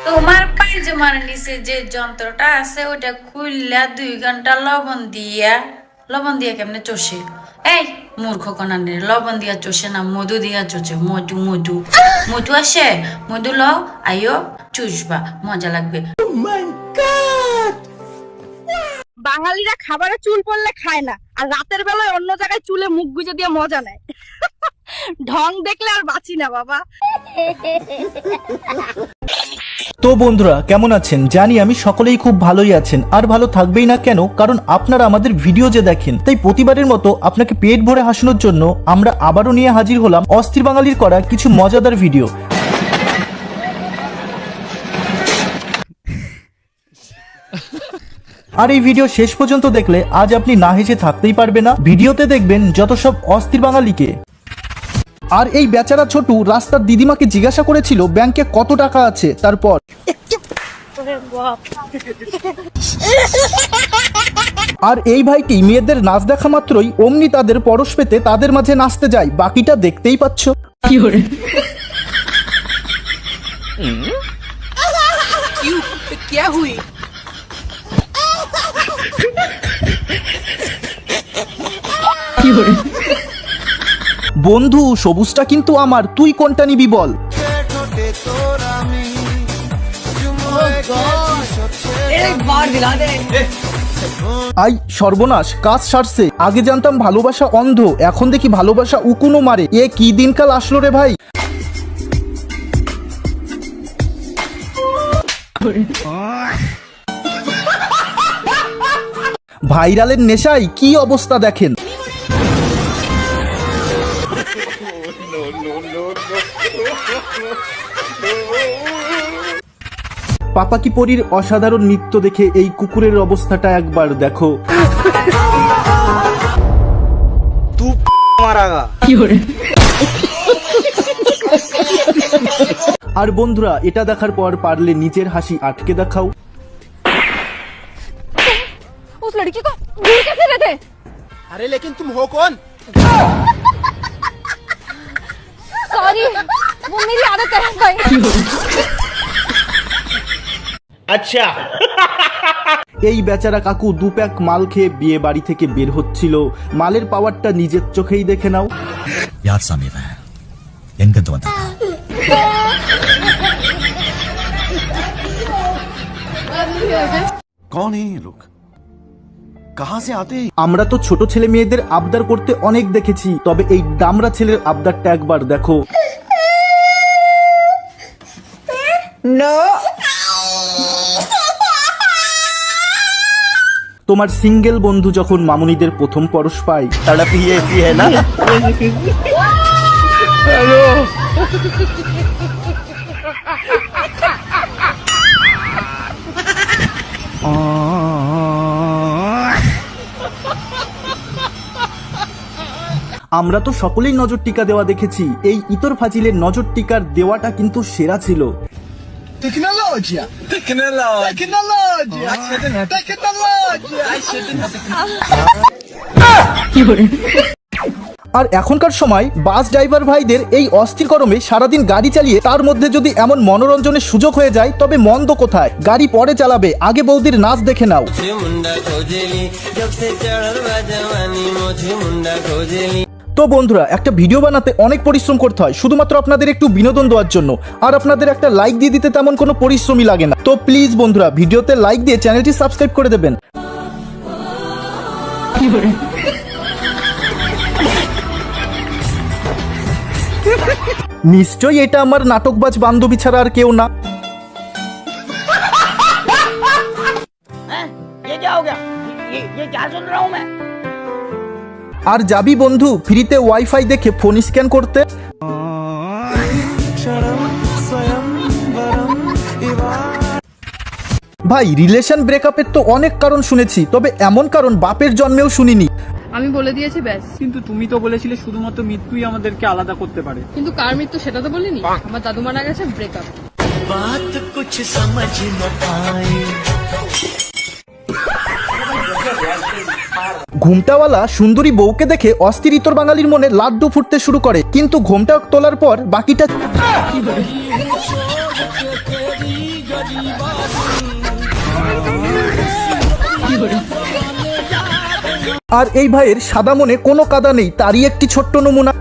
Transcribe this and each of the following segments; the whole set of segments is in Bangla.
তোমার পায়জামার নিচে যে যন্ত্রটা আছে ওটা খুললা 2 ঘন্টা লবণ দিয়া কেমনে চষে? এই মূর্খ কনানের, লবণ দিয়া চষে না, মধু দিয়া চষে। মধু আসে, মধু লও, আইও চুষবা, মজা লাগবে। বাঙালিরা খাবারে চুল পড়লে খায় না, আর রাতের বেলায় অন্য জায়গায় চুলে মুখ গুজে দিয়ে মজা নেয়। ঢং দেখলে আর বাঁচি না বাবা। তো বন্ধুরা কেমন আছেন? জানি আমি সকলেই খুব ভালোই আছেন, আর ভালো থাকবেই না কেন, কারণ আপনারা আমাদের ভিডিও যে দেখেন। তাই প্রতিবারের মতো আপনাকে পেট ভরে হাসানোর জন্য আমরা আবারও নিয়ে হাজির হলাম অস্থির বাঙালির করা কিছু মজাদার ভিডিও। আর এই ভিডিও শেষ পর্যন্ত দেখলে আজ আপনি না হেসে থাকতেই পারবে না। ভিডিওতে দেখবেন যত সব অস্থির বাঙালিকে। আর এই বেচারা ছোটু রাস্তার দিদিমাকে জিজ্ঞাসা করেছিল ব্যাংকে কত টাকা আছে, তারপর আর এই ভাইটি মেয়েদের নাচ দেখা মাত্রই অমনি তাদের পরশ পেতে তাদের মাঝে নাচতে যায়। বাকিটা দেখতেই পাচ্ছ। বন্ধু সবুজটা কিন্তু আমার, তুই কোনটা নিবি বল? আই সর্বনাশ, কাজ সারছে। আগে জানতাম ভালোবাসা অন্ধ, এখন দেখি ভালোবাসা উকুনও মারে। এ কি দিনকাল আসলো রে ভাই। ভাইরালের নেশায় কি অবস্থা দেখেন। পাপাকি পরীর অসাধারণ নৃত্য দেখে এই কুকুরের অবস্থাটা একবার দেখো। আর বন্ধুরা এটা দেখার পর পারলে নিজের হাসি আটকে দেখাও। उस लड़की को दूर कैसे रहते? अरे लेकिन तुम हो कौन? सॉरी, वो मेरी आदत है भाई। अच्छा। এই বেচারা কাকু 2 প্যাক মাল খেয়ে বিয়ে বাড়ি থেকে বের হচ্ছিল। মালের পাওয়ারটা নিজের চোখেই দেখে নাও। यार समीर है इनका तो बता कौन है ये लोग? कहाँ से आते हैं? আমরা তো ছোট ছেলে মেয়েদের আবদার করতে অনেক দেখেছি, তবে এই দামড়া ছেলের আবদারটা একবার দেখো। তোমার সিঙ্গেল বন্ধু যখন মামুনিদের প্রথম পরশ পায়, तड़प ही ऐसी है ना? আমরা তো সকলেই নজর টিকা দেওয়া দেখেছি। এই ইতর ফাজিলের নজর টিকার দেওয়াটা কিন্তু সেরা ছিল। टेक्नोलॉजिया আর এখনকার সময় বাস ড্রাইভার ভাইদের এই অস্থির গরমে সারাদিন গাড়ি চালিয়ে তার মধ্যে যদি এমন মনোরঞ্জনের সুযোগ হয়ে যায় তবে মন্দ কোথায়। গাড়ি পরে চালাবে, আগে বৌদির নাচ দেখে নাও। তো বন্ধুরা একটা ভিডিও বানাতে অনেক পরিশ্রম করতে হয় শুধুমাত্র আপনাদের একটু বিনোদন দেওয়ার জন্য, আর আপনাদের একটা লাইক দিয়ে দিতে তেমন কোনো পরিশ্রমই লাগে না। তো প্লিজ বন্ধুরা ভিডিওতে লাইক দিয়ে চ্যানেলটি সাবস্ক্রাইব করে দেবেন। নিশ্চয়ই এটা আমার নাটকবাজ বান্ধবী ছাড়া আর কেউ না। ये क्या हो गया? ये क्या सुन रहा हूँ मैं? আর যাবি বন্ধু ফ্রিতে ওয়াইফাই দেখে ফোন স্ক্যান করতে। ভাই রিলেশন ব্রেকআপের তো অনেক কারণ শুনেছি, তবে এমন কারণ বাপের জন্মেও শুনিনি। আমি বলে দিয়েছি ব্যাস। কিন্তু তুমি তো বলেছিলে শুধুমাত্র মৃত্যুই আমাদেরকে আলাদা করতে পারে। কিন্তু কার মৃত্যু সেটা তো বলিনি। আমার দাদু মারা গেছে, ব্রেকআপ। ঘুমটাওয়ালা সুন্দরী বউকে দেখে অস্থির ইতর বাঙালির মনে লাড্ডু ফুটতে শুরু করে, কিন্তু ঘুমটা তোলার পর বাকিটা আর এই ভাইয়ের সাদা মনে কোনো কাদা নেই, তারই একটি ছোট্ট নমুনা।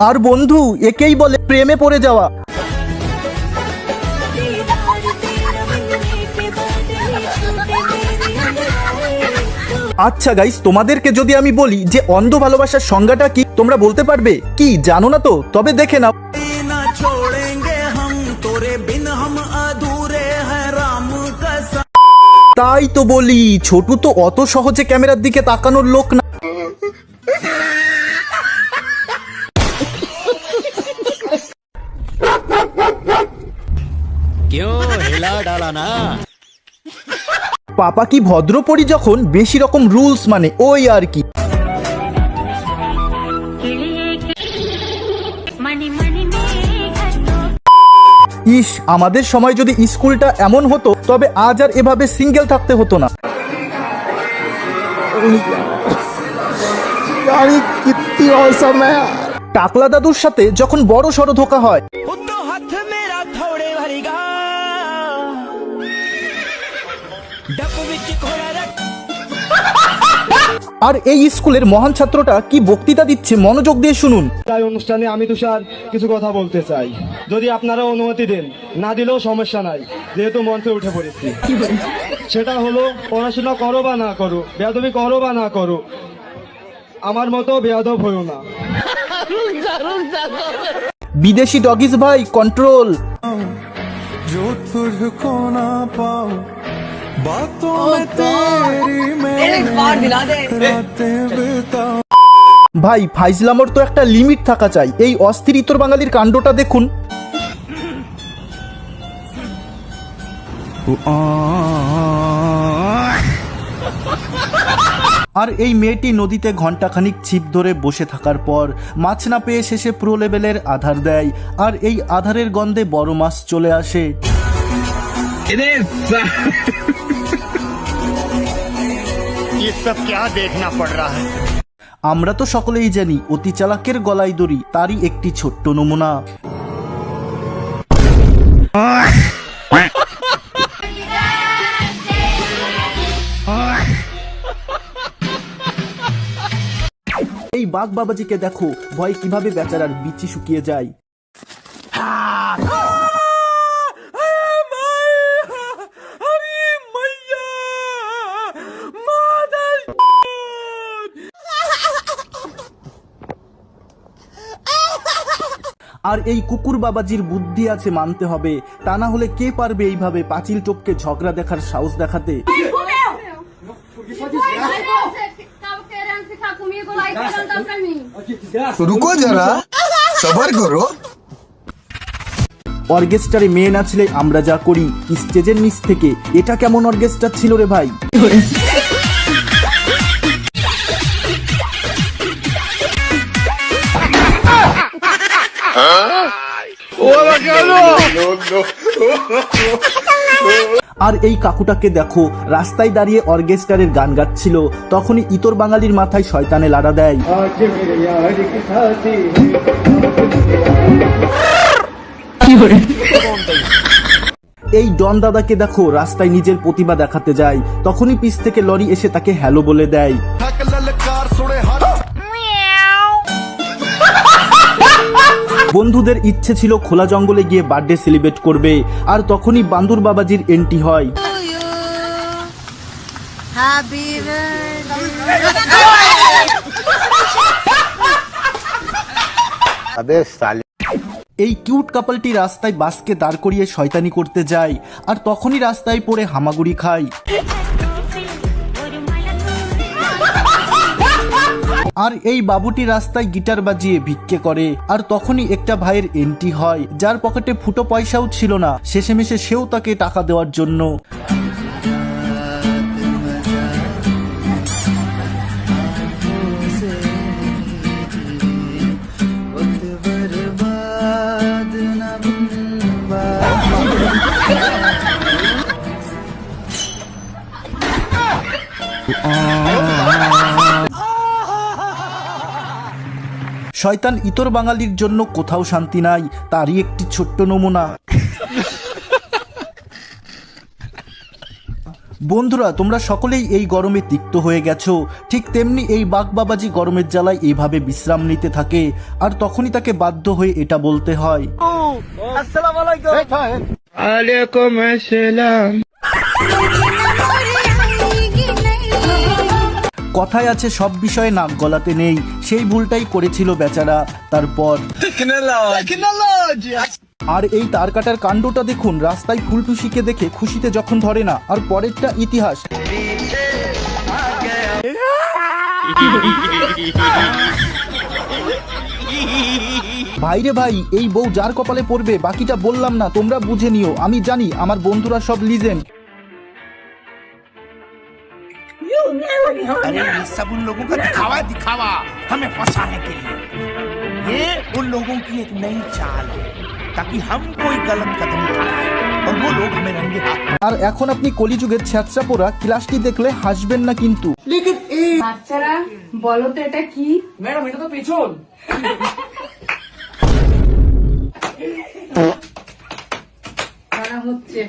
আর বন্ধু, একেই বলে প্রেমে পড়ে যাওয়া। আচ্ছা গাইস, তোমাদেরকে যদি আমি বলি যে অন্ধ ভালোবাসার সংজ্ঞাটা কি, তোমরা বলতে পারবে কি? জানো না তো? তবে দেখে নাও। তাই তো বলি, ছোটু তো অত সহজে ক্যামেরার দিকে তাকানোর লোক না। পাপা কি ভদ্রপরি যখন বেশি রকম রুলস মানে, ওই আর কি। ইস, আমাদের সময় যদি স্কুলটা এমন হতো তবে আজ আর এভাবে সিঙ্গেল থাকতে হতো না। টাকলা দাদুর সাথে যখন বড় সড়ো ধোকা হয়, আর এই স্কুলের মহান ছাত্রটা কি বক্তৃতা দিচ্ছে, মনোযোগ দিয়ে শুনুন। তাই অনুষ্ঠানে আমি তুষার কিছু কথা বলতে চাই, যদি আপনারা অনুমতি দেন। না দিলেও সমস্যা নাই, যেহেতু মঞ্চে উঠে পড়েছি। সেটা হলো, পড়াশোনা করো বা না করো, বেয়াদবি করো বা না করো, আমার মতো বেয়াদব হইও না। বিদেশি ডগিস ভাই, কন্ট্রোল। ভাই, ফাইজলামর তো একটা লিমিট থাকা চাই। এই অস্থির ইতর বাঙালির কাণ্ডটা দেখুন। আর এই মেয়েটি নদীতে ঘন্টাখানিক ছিপ ধরে বসে থাকার পর মাছ না পেয়ে শেষে প্রো লেভেলের আধার দেয়, আর এই আধারের গন্ধে বড় মাছ চলে আসে। আমরা তো সকলেই জানি অতি চালাকের গলায় দড়ি, তারই একটি ছোট্ট নমুনা। এই বাঘ বাবাজিকে দেখো, ভয় কিভাবে বেচারার বিচি শুকিয়ে যায়। আর এই কুকুর বাবাজির বুদ্ধি আছে মানতে হবে, তা না হলে কে পারবে এইভাবে পাঁচিল টপকে ঝগড়া দেখার সাহস দেখাতে। रुको जरा, सबर करो। অর্কেস্ট্রারে মেয়ে নাচলে আমরা যা করি স্টেজের নিচ থেকে, এটা কেমন অর্কেস্ট্রা ছিল রে ভাই। আর এই কাকুটাকে দেখো, রাস্তায় দাঁড়িয়ে অর্কেস্ট্রারের গান গাচ্ছিল, তখনই ইতর বাঙালির মাথায় শয়তানে লাড়া দেয়। এই ডন দাদাকে দেখো, রাস্তায় নিজের প্রতিভা দেখাতে যায়, তখনই পিছ থেকে লরি এসে তাকে হ্যালো বলে দেয়। বন্ধুদের ইচ্ছে ছিল খোলা জঙ্গলে গিয়ে বার্থডে সেলিব্রেট করবে, আর তখনই বান্দুর বাবাজির এন্ট্রি হয়। এই কিউট কাপলটি রাস্তায় বাসকে দাঁড় করিয়ে শয়তানি করতে যায়, আর তখনই রাস্তায় পড়ে হামাগুড়ি খায়। আর এই বাবুটি রাস্তায় গিটার বাজিয়ে ভিক্ষে করে, আর তখনই একটা ভাইয়ের এন্ট্রি হয়, যার পকেটে ফুটো পয়সাও ছিল না, শেষেমেশে সেও তাকে টাকা দেওয়ার জন্য। শয়তান ইতর বাঙালির জন্য কোথাও শান্তি নাই, তারই একটি ছোট্ট নমুনা। বন্ধুরা, তোমরা সকলেই এই গরমে তিক্ত হয়ে গেছো, ঠিক তেমনি এই বাঘবাবাজি গরমের জ্বালায় এইভাবে বিশ্রাম নিতে থাকে, আর তখনই তাকে বাধ্য হয়ে এটা বলতে হয়, আলাইকুম আসসালাম। কথায় আছে সব বিষয়ে নাক গলাতে নেই, সেই ভুলটাই করেছিল বেচারা। তারপর আর এই তার কাটার কাণ্ডটা দেখুন, রাস্তায় ফুলটুসিকে দেখে খুশিতে যখন ধরে না, আর পরেরটা ইতিহাস। ভাইরে ভাই, এই বউ যার কপালে পড়বে বাকিটা বললাম না, তোমরা বুঝে নিও। আমি জানি আমার বন্ধুরা সব লিজেন্ড। अरे ये सब उन लोगों का दिखावा हमें फंसाने के लिए। ये उन लोगों की एक नई चाल है ताकि हम कोई गलत कदम उठाएं और वो लोग हमें रंगे हाथ। আর এখন আপনি কলিযুগের ছ্যাঁচড়া পোড়া ক্লাসটি দেখলে হাসবেন না কিন্তু। বাচ্চারা বলো তো এটা কি? ম্যাডাম, এটা তো পেছন। করা হচ্ছে।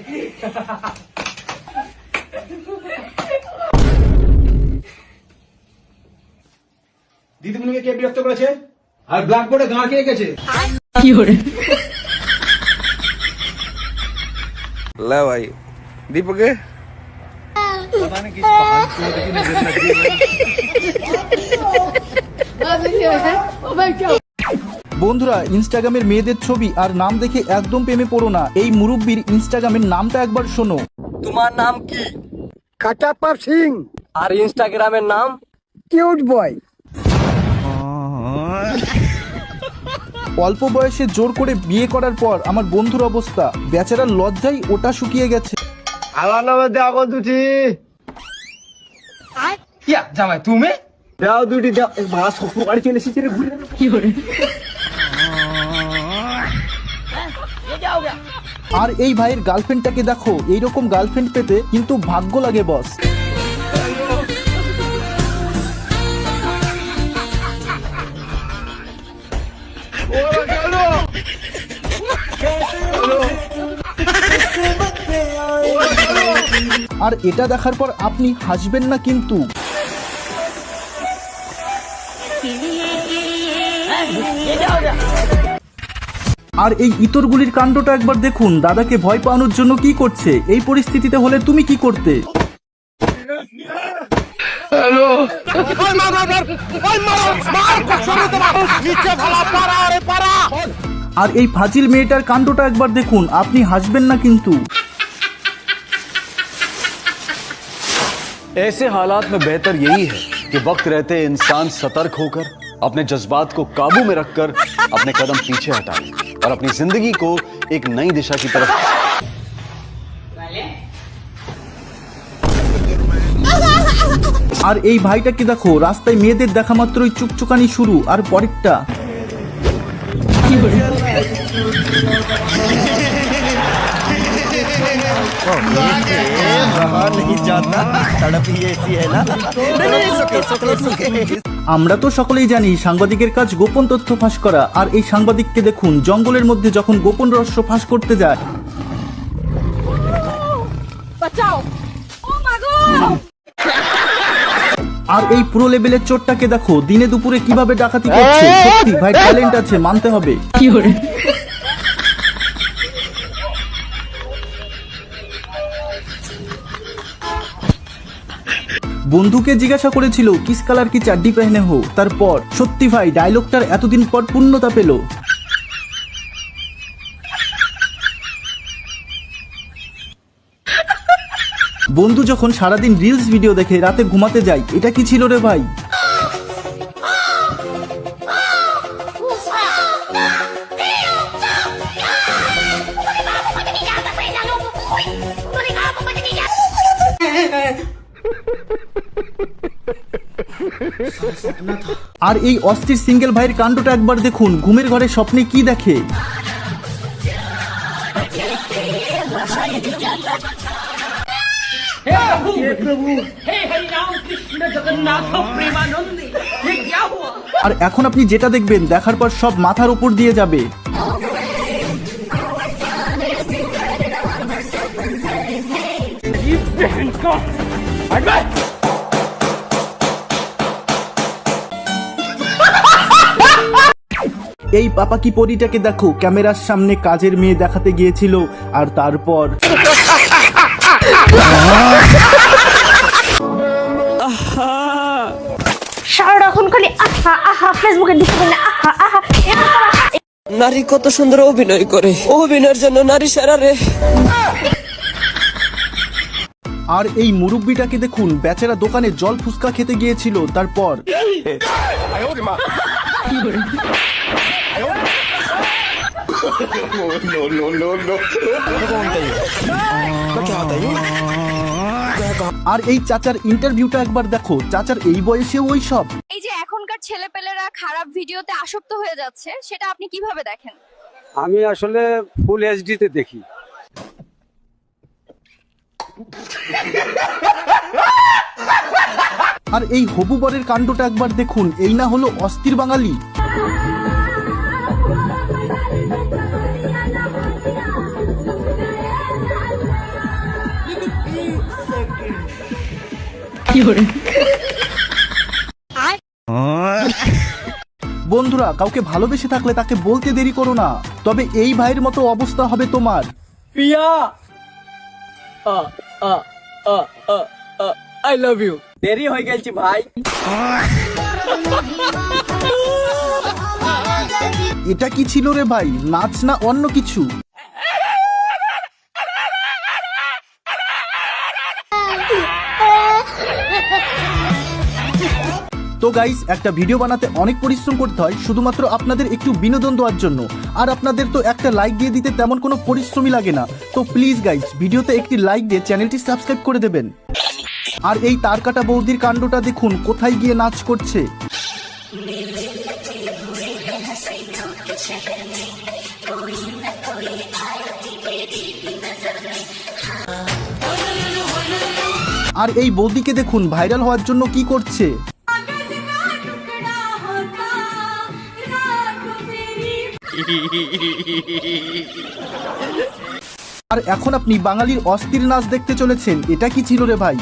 দিদিমণিকে কে বিরক্ত করেছে? আর ব্ল্যাকবোর্ডে গাঁ কে গেছে? ला भाई दीपक है? বন্ধুরা, ইনস্টাগ্রামের মেয়েদের ছবি আর নাম দেখে একদম প্রেমে পড়ো না। এই মুরব্বির ইনস্টাগ্রামের নামটা একবার শোনো। তোমার নাম কি? কাটাপ্পা সিং। আর ইনস্টাগ্রামের নাম? কিউট বয়। অল্প বয়সে জোর করে বিয়ে করার পর আমার বন্ধুর অবস্থা, বেচারার লজ্জায় ওটা শুকিয়ে গেছে। আমার নামে দেখো দুটি। ইয়া জামাই তুমি? দাও দুটি দাও। ভাড়া শ্বশুর বাড়ি চলে এসেছে রে, ঘুরে। আর এই ভাইয়ের গার্লফ্রেন্ডটাকে দেখো, এইরকম গার্লফ্রেন্ড পেতে কিন্তু ভাগ্য লাগে বস। আর এটা দেখার পর আপনি হাসবেন না কিন্তু। আর এই ইতরগুলির কাণ্ডটা একবার দেখুন, দাদাকে ভয় পাওয়ানোর জন্য কি করছে। এই পরিস্থিতিতে হলে তুমি কি করতে? আর এই ফাজিল মেয়েটার কাণ্ডটা একবার দেখুন, আপনি হাসবেন না কিন্তু। ऐसे हालात में बेहतर यही है कि वक्त रहते इंसान सतर्क होकर अपने जज्बात को काबू में रखकर अपने कदम पीछे हटाए और अपनी जिंदगी को एक नई दिशा की तरफ। আর এই ভাইটাকে দেখো, রাস্তায় মেয়েদের দেখা মাত্রই চুকচুকানি শুরু, আর পরেরটা আমরা তো সকলেই জানি সাংবাদিকের কাজ গোপন তথ্য ফাঁস করা। আর এই সাংবাদিককে দেখুন, জঙ্গলের মধ্যে যখন গোপন রহস্য ফাঁস করতে যায়। আর এই পুরো লেভেলের চোরটাকে দেখো, দিনে দুপুরে কিভাবে ডাকাতি করছে। সত্যি ভাই, ট্যালেন্ট আছে, মানতে হবে। বন্ধুকে জিজ্ঞাসা করেছিল কিস কালার কি চাড্ডি পেহনে হো, তারপর সত্যি ভাই ডায়লগটার এতদিন পর পূর্ণতা পেল। বন্ধু যখন সারাদিন রিলস ভিডিও দেখে রাতে ঘুমাতে যায়, এটা কি ছিল রে ভাই? আর এই অস্থির সিঙ্গেল ভাইয়ের কাণ্ডটা একবার দেখুন, ঘুমের ঘরে স্বপ্নে কি দেখে। हे प्रभु, हे हरि राम আর এখন আপনি যেটা দেখবেন দেখার পর সব মাথার উপর দিয়ে যাবে। এই পাপা কি পরিটাকে দেখো, ক্যামেরার সামনে কাজের মেয়ে দেখাতে গিয়েছিল আর তারপর সারাক্ষণ খালি আহা আহা ফেসবুকে দিতে পারে আহা আহা। নারী কত সুন্দর অভিনয় করে, অভিনয়ের জন্য নারী সেরা রে। আর এই মুরব্বিটাকে দেখুন, বেচারা দোকানে জল ফুসকা খেতে গিয়েছিল, তারপর আর এই চাচার ইন্টারভিউটা একবার দেখো, চাচার এই বয়সেও ওই সব। এই যে এখনকার ছেলেপেলেরা খারাপ ভিডিওতে আসক্ত হয়ে যাচ্ছে, সেটা আপনি কিভাবে দেখেন? আমি আসলে ফুল এইচডি তে দেখি। আর এই হবু বরের কাণ্ডটা একবার দেখুন, এই না হলো অস্থির বাঙালি। বন্ধুরা, কাউকে ভালোবেসে থাকলে তাকে বলতে দেরি করো না, তবে এই ভাইয়ের মতো অবস্থা হবে তোমার। প্রিয়া, আই লাভ ইউ। দেরি হয়ে গেছে ভাই। এটা কি ছিল রে ভাই, নাচ না অন্য কিছু? তো গাইস, একটা ভিডিও বানাতে অনেক পরিশ্রম করতে হয় শুধুমাত্র আপনাদের একটু বিনোদন দেওয়ার জন্য, আর আপনাদের তো একটা লাইক দিয়ে দিতে তেমন কোনো পরিশ্রমই লাগে না। তো প্লিজ গাইস, ভিডিওতে একটি লাইক দিয়ে চ্যানেলটি সাবস্ক্রাইব করে দেবেন। আর এই তারকাটা বৌদির কাণ্ডটা দেখুন, কোথায় গিয়ে নাচ করছে। আর এই বৌদিকে দেখুন, ভাইরাল হওয়ার জন্য কি করছে। আর এখন আপনি বাঙালির অস্থির নাচ দেখতে চলেছেন, এটা কি ছিল রে ভাই?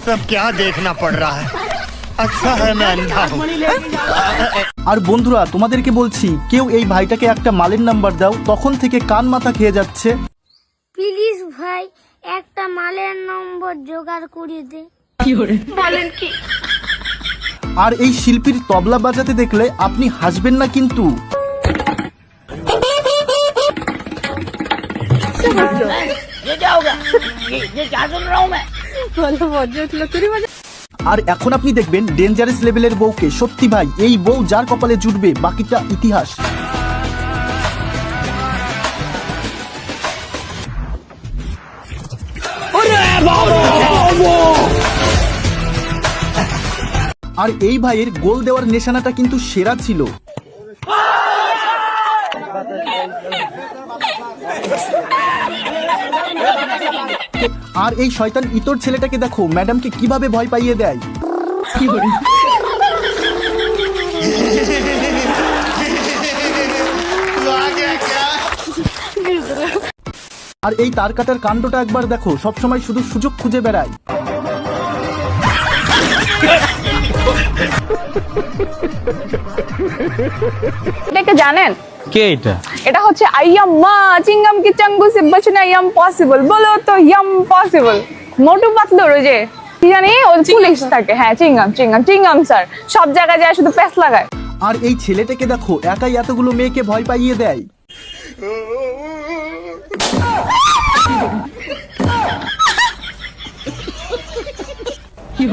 सब क्या देखना पड़ रहा है? अच्छा है मैं अंधा हूँ। আর বন্ধুরা, তোমাদেরকে বলছি, কেউ এই ভাইটাকে একটা মালের নাম্বার দাও, তখন থেকে কান মাথা খেয়ে যাচ্ছে। প্লিজ ভাই, একটা মালের নম্বর জোগাড় করে দে। বলেন কি? আর এই শিল্পীর তবলা বাজাতে দেখলে আপনি হাসবেন না কিন্তু। আর এখন আপনি দেখবেন ডেঞ্জারাস লেভেলের বউকে। সত্যি ভাই, এই বউ যার কপালে জুটবে, বাকিটা ইতিহাস। আর এই ভাইয়ের গোল দেওয়ার নিশানাটা কিন্তু সেরা ছিল। আর এই শয়তান ইতর ছেলেটাকে দেখো, ম্যাডামকে কিভাবে ভয় পাইয়ে দেয়। আর এই তার কাটার কাণ্ডটা একবার দেখো, সবসময় শুধু সুযোগ খুঁজে বেড়ায়। এটাকে জানেন? কে এটা? এটা হচ্ছে আইয়াম্মা চিংগাম কি চাঙ্গু সে বচনা ইয়াম পসিবল, বলো তো ইয়াম পসিবল। মোটু পাতলুর ওই যে কি জানি, ওই পুলিশ থাকে। হ্যাঁ, চিংগাম চিংগাম চিংগাম স্যার সব জায়গায় যায়, শুধু প্যাস লাগায়। আর এই ছেলেটাকে দেখো, একাই এতগুলো মেয়েকে ভয় পাইয়ে দেয়। কি